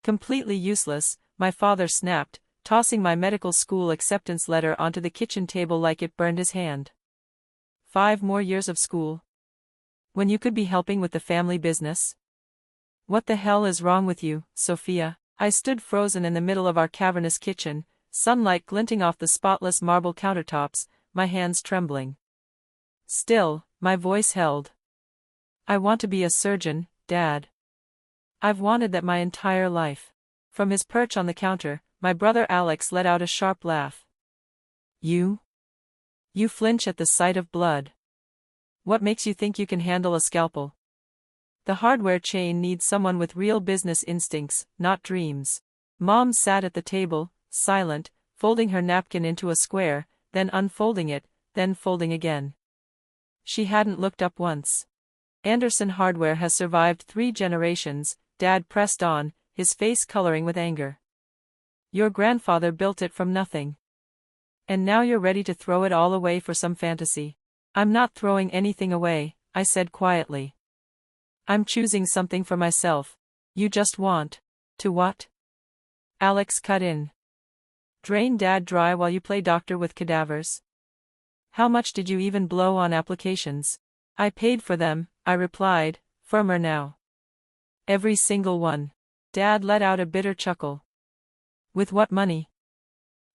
Completely useless, my father snapped, tossing my medical school acceptance letter onto the kitchen table like it burned his hand. 5 more years of school? When you could be helping with the family business? What the hell is wrong with you, Sophia? I stood frozen in the middle of our cavernous kitchen, sunlight glinting off the spotless marble countertops, my hands trembling. Still, my voice held. I want to be a surgeon, Dad. I've wanted that my entire life. From his perch on the counter, my brother Alex let out a sharp laugh. You? You flinch at the sight of blood. What makes you think you can handle a scalpel? The hardware chain needs someone with real business instincts, not dreams. Mom sat at the table, silent, folding her napkin into a square, then unfolding it, then folding again. She hadn't looked up once. Anderson Hardware has survived 3 generations, Dad pressed on, his face coloring with anger. Your grandfather built it from nothing. And now you're ready to throw it all away for some fantasy. I'm not throwing anything away, I said quietly. I'm choosing something for myself. You just want. To what? Alex cut in. Drain Dad dry while you play doctor with cadavers? How much did you even blow on applications? I paid for them, I replied, firmer now. Every single one. Dad let out a bitter chuckle. With what money?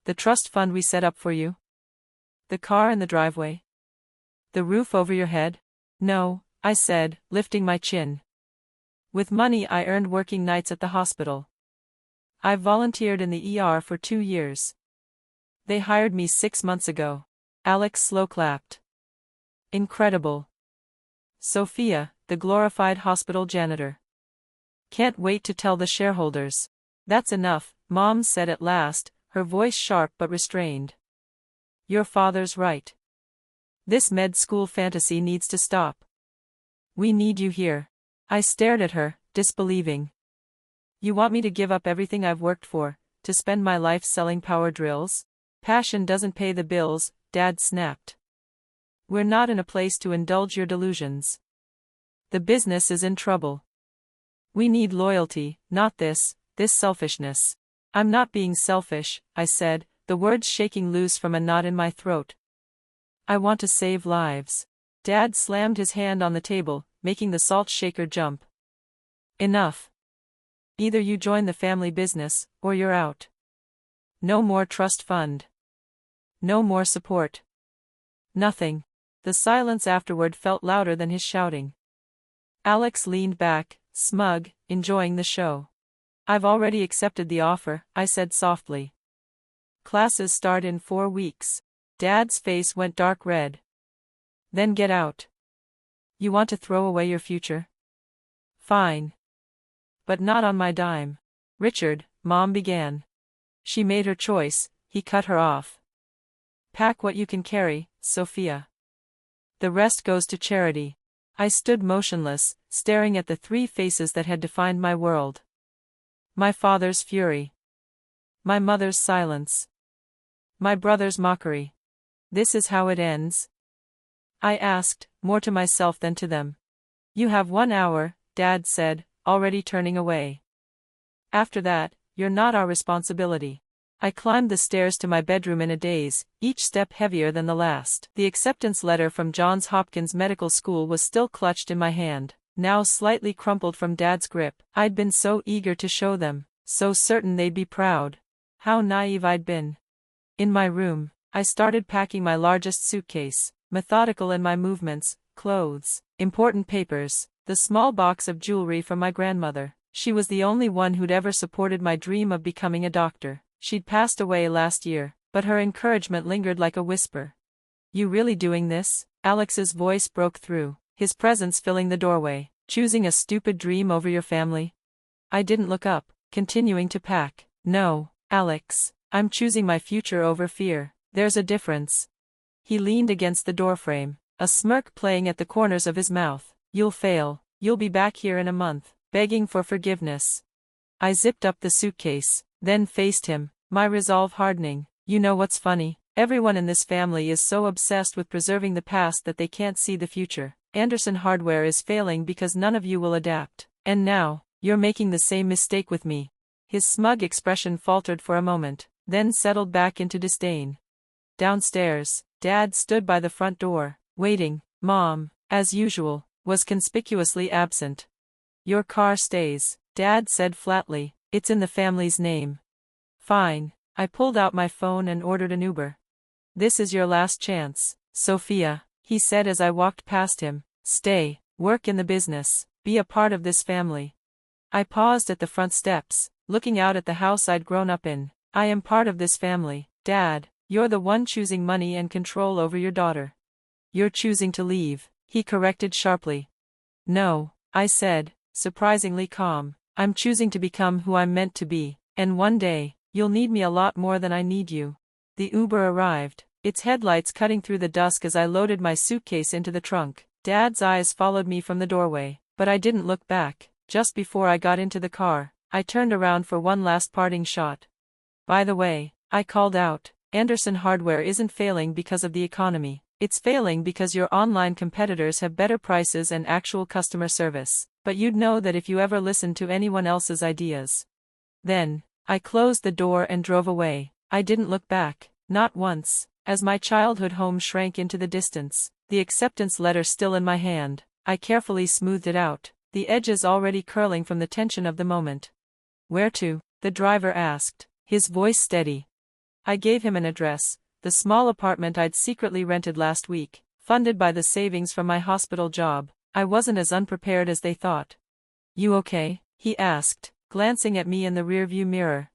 The trust fund we set up for you? The car in the driveway? The roof over your head? No, I said, lifting my chin. With money I earned working nights at the hospital. I've volunteered in the ER for 2 years. They hired me 6 months ago. Alex slow clapped. Incredible. Sophia, the glorified hospital janitor. Can't wait to tell the shareholders. That's enough, Mom said at last, her voice sharp but restrained. Your father's right. This med school fantasy needs to stop. We need you here. I stared at her, disbelieving. You want me to give up everything I've worked for, to spend my life selling power drills? Passion doesn't pay the bills, Dad snapped. We're not in a place to indulge your delusions. The business is in trouble. We need loyalty, not this selfishness. I'm not being selfish, I said, the words shaking loose from a knot in my throat. I want to save lives. Dad slammed his hand on the table, making the salt shaker jump. Enough. Either you join the family business, or you're out. No more trust fund. No more support. Nothing. The silence afterward felt louder than his shouting. Alex leaned back, smug, enjoying the show. I've already accepted the offer, I said softly. Classes start in 4 weeks. Dad's face went dark red. Then get out. You want to throw away your future? Fine. But not on my dime. Richard, Mom began. She made her choice, he cut her off. Pack what you can carry, Sophia. The rest goes to charity. I stood motionless, staring at the 3 faces that had defined my world. My father's fury. My mother's silence. My brother's mockery. This is how it ends? I asked, more to myself than to them. You have 1 hour, Dad said, already turning away. After that, you're not our responsibility. I climbed the stairs to my bedroom in a daze, each step heavier than the last. The acceptance letter from Johns Hopkins Medical School was still clutched in my hand, now slightly crumpled from Dad's grip. I'd been so eager to show them, so certain they'd be proud. How naive I'd been. In my room, I started packing my largest suitcase, methodical in my movements, clothes, important papers, the small box of jewelry from my grandmother. She was the only one who'd ever supported my dream of becoming a doctor. She'd passed away last year, but her encouragement lingered like a whisper. You really doing this? Alex's voice broke through, his presence filling the doorway. Choosing a stupid dream over your family? I didn't look up, continuing to pack. No, Alex, I'm choosing my future over fear. There's a difference. He leaned against the doorframe, a smirk playing at the corners of his mouth. You'll fail. You'll be back here in a month, begging for forgiveness. I zipped up the suitcase, then faced him, my resolve hardening. You know what's funny? Everyone in this family is so obsessed with preserving the past that they can't see the future. Anderson Hardware is failing because none of you will adapt. And now, you're making the same mistake with me. His smug expression faltered for a moment, then settled back into disdain. Downstairs, Dad stood by the front door, waiting. Mom, as usual, was conspicuously absent. Your car stays, Dad said flatly. It's in the family's name. Fine. I pulled out my phone and ordered an Uber. This is your last chance, Sophia, he said as I walked past him. Stay, work in the business, be a part of this family. I paused at the front steps, looking out at the house I'd grown up in. I am part of this family, Dad. You're the one choosing money and control over your daughter. You're choosing to leave, he corrected sharply. No, I said, surprisingly calm. I'm choosing to become who I'm meant to be, and one day, you'll need me a lot more than I need you. The Uber arrived, its headlights cutting through the dusk as I loaded my suitcase into the trunk. Dad's eyes followed me from the doorway, but I didn't look back. Just before I got into the car, I turned around for one last parting shot. By the way, I called out, Anderson Hardware isn't failing because of the economy. It's failing because your online competitors have better prices and actual customer service, but you'd know that if you ever listened to anyone else's ideas. Then, I closed the door and drove away. I didn't look back, not once, as my childhood home shrank into the distance, the acceptance letter still in my hand. I carefully smoothed it out, the edges already curling from the tension of the moment. Where to? The driver asked, his voice steady. I gave him an address, the small apartment I'd secretly rented last week, funded by the savings from my hospital job. I wasn't as unprepared as they thought. You okay? He asked, glancing at me in the rearview mirror.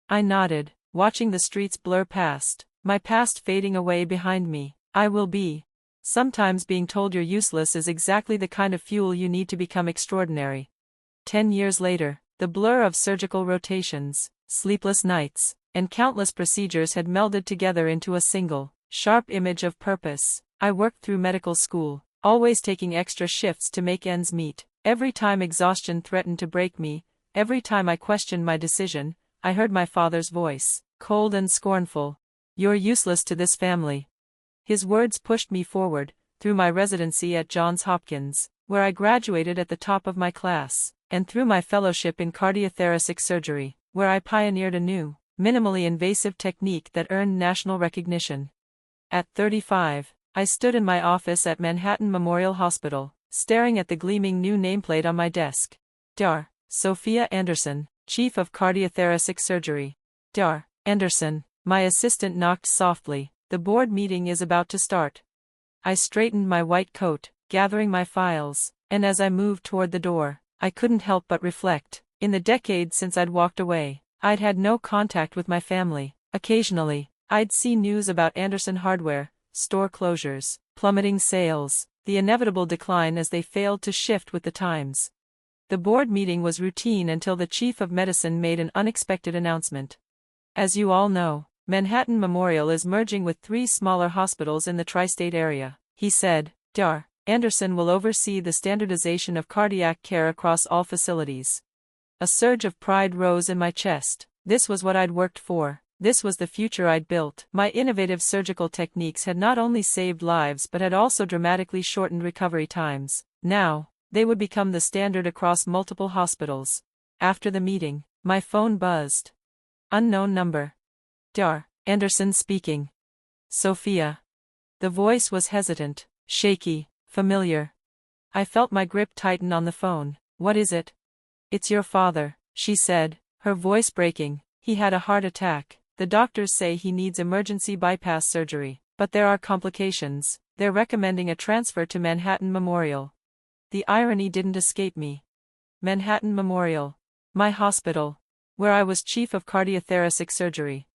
I nodded, watching the streets blur past, my past fading away behind me. I will be. Sometimes being told you're useless is exactly the kind of fuel you need to become extraordinary. 10 years later, the blur of surgical rotations, sleepless nights, and countless procedures had melded together into a single, sharp image of purpose. I worked through medical school, always taking extra shifts to make ends meet. Every time exhaustion threatened to break me, every time I questioned my decision, I heard my father's voice, cold and scornful. You're useless to this family. His words pushed me forward, through my residency at Johns Hopkins, where I graduated at the top of my class, and through my fellowship in cardiothoracic surgery, where I pioneered a new, minimally invasive technique that earned national recognition. At 35, I stood in my office at Manhattan Memorial Hospital, staring at the gleaming new nameplate on my desk. Dr. Sophia Anderson, Chief of Cardiothoracic Surgery. Dr. Anderson, my assistant knocked softly. The board meeting is about to start. I straightened my white coat, gathering my files, and as I moved toward the door, I couldn't help but reflect. In the decades since I'd walked away, I'd had no contact with my family. Occasionally, I'd see news about Anderson Hardware, store closures, plummeting sales, the inevitable decline as they failed to shift with the times. The board meeting was routine until the chief of medicine made an unexpected announcement. As you all know, Manhattan Memorial is merging with 3 smaller hospitals in the tri-state area, he said. Dr. Anderson will oversee the standardization of cardiac care across all facilities. A surge of pride rose in my chest. This was what I'd worked for. This was the future I'd built. My innovative surgical techniques had not only saved lives but had also dramatically shortened recovery times. Now, they would become the standard across multiple hospitals. After the meeting, my phone buzzed. Unknown number. Dr. Anderson speaking. Sophia. The voice was hesitant, shaky, familiar. I felt my grip tighten on the phone. What is it? It's your father, she said, her voice breaking. He had a heart attack. The doctors say he needs emergency bypass surgery, but there are complications. They're recommending a transfer to Manhattan Memorial. The irony didn't escape me. Manhattan Memorial. My hospital. Where I was chief of cardiothoracic surgery.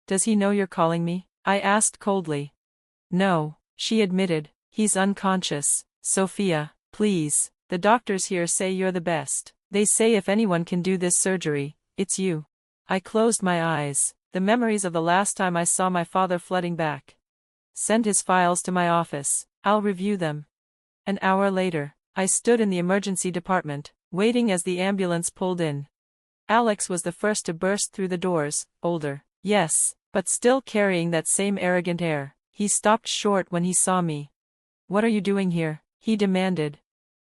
Does he know you're calling me? I asked coldly. No, she admitted. He's unconscious. Sophia, please. The doctors here say you're the best. They say if anyone can do this surgery, it's you. I closed my eyes, the memories of the last time I saw my father flooding back. Send his files to my office. I'll review them. An hour later, I stood in the emergency department, waiting as the ambulance pulled in. Alex was the first to burst through the doors, older, yes, but still carrying that same arrogant air. He stopped short when he saw me. What are you doing here? He demanded.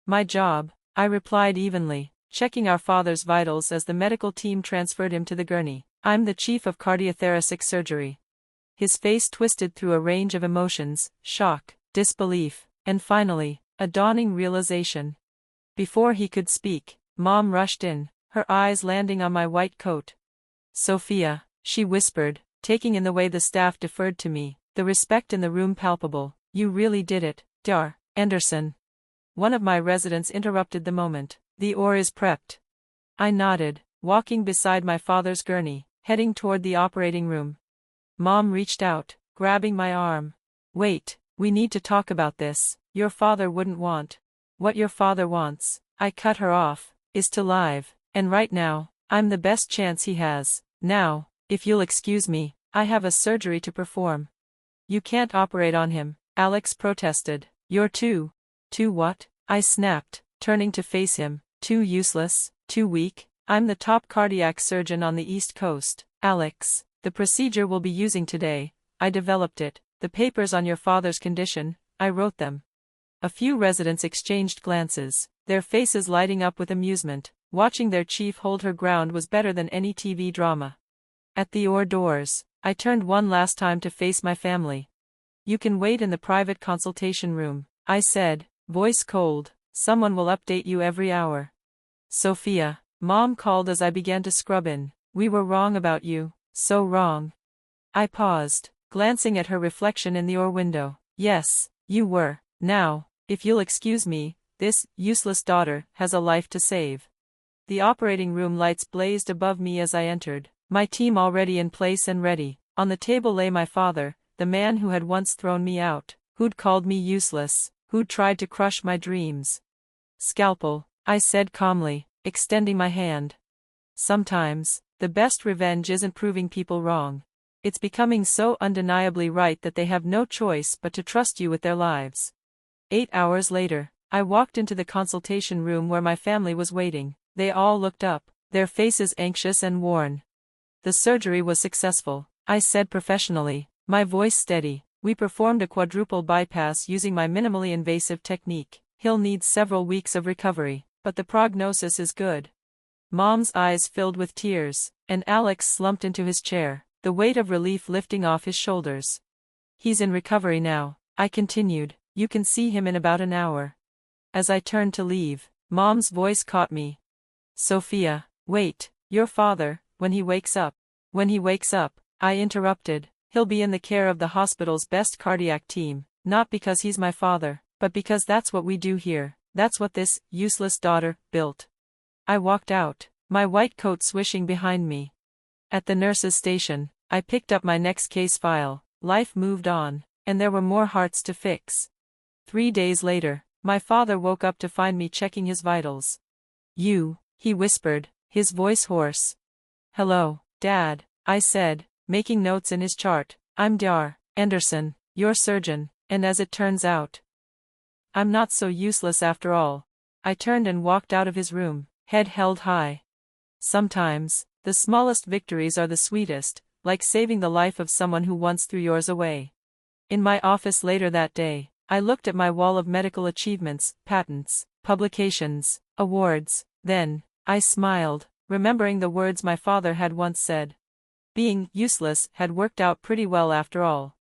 My job, I replied evenly. checking our father's vitals as the medical team transferred him to the gurney. I'm the chief of cardiothoracic surgery. His face twisted through a range of emotions: shock, disbelief, and finally, a dawning realization. Before he could speak, Mom rushed in, her eyes landing on my white coat. "Sophia," she whispered, taking in the way the staff deferred to me, the respect in the room palpable. "You really did it, Dar. Anderson." One of my residents interrupted the moment. "The ore is prepped." I nodded, walking beside my father's gurney, heading toward the operating room. Mom reached out, grabbing my arm. "Wait, we need to talk about this. Your father wouldn't want." "What your father wants," I cut her off, "is to live, and right now, I'm the best chance he has. Now, if you'll excuse me, I have a surgery to perform." "You can't operate on him," Alex protested. "You're too what?" I snapped, turning to face him. "Too useless, too weak. I'm the top cardiac surgeon on the East Coast, Alex. The procedure we'll be using today, I developed it. The papers on your father's condition, I wrote them." A few residents exchanged glances, their faces lighting up with amusement. Watching their chief hold her ground was better than any TV drama. At the OR doors, I turned one last time to face my family. "You can wait in the private consultation room," I said, voice cold. "Someone will update you every hour." "Sophia," Mom called as I began to scrub in, "we were wrong about you, so wrong." I paused, glancing at her reflection in the OR window. "Yes, you were. Now, if you'll excuse me, this useless daughter has a life to save." The operating room lights blazed above me as I entered, my team already in place and ready. On the table lay my father, the man who had once thrown me out, who'd called me useless, who'd tried to crush my dreams. "Scalpel," I said calmly, extending my hand. Sometimes, the best revenge isn't proving people wrong. It's becoming so undeniably right that they have no choice but to trust you with their lives. 8 hours later, I walked into the consultation room where my family was waiting. They all looked up, their faces anxious and worn. "The surgery was successful," I said professionally, my voice steady. "We performed a quadruple bypass using my minimally invasive technique. He'll need several weeks of recovery, but the prognosis is good." Mom's eyes filled with tears, and Alex slumped into his chair, the weight of relief lifting off his shoulders. "He's in recovery now," I continued. "You can see him in about an hour." As I turned to leave, Mom's voice caught me. "Sophia, wait, your father, when he wakes up." "When he wakes up," I interrupted, "he'll be in the care of the hospital's best cardiac team, not because he's my father, but because that's what we do here. That's what this useless daughter built." I walked out, my white coat swishing behind me. At the nurse's station, I picked up my next case file. Life moved on, and there were more hearts to fix. 3 days later, my father woke up to find me checking his vitals. "You," he whispered, his voice hoarse. "Hello, Dad," I said, making notes in his chart. "I'm Dar. Anderson, your surgeon, and as it turns out, I'm not so useless after all." I turned and walked out of his room, head held high. Sometimes, the smallest victories are the sweetest, like saving the life of someone who once threw yours away. In my office later that day, I looked at my wall of medical achievements, patents, publications, awards. Then, I smiled, remembering the words my father had once said. Being useless had worked out pretty well after all.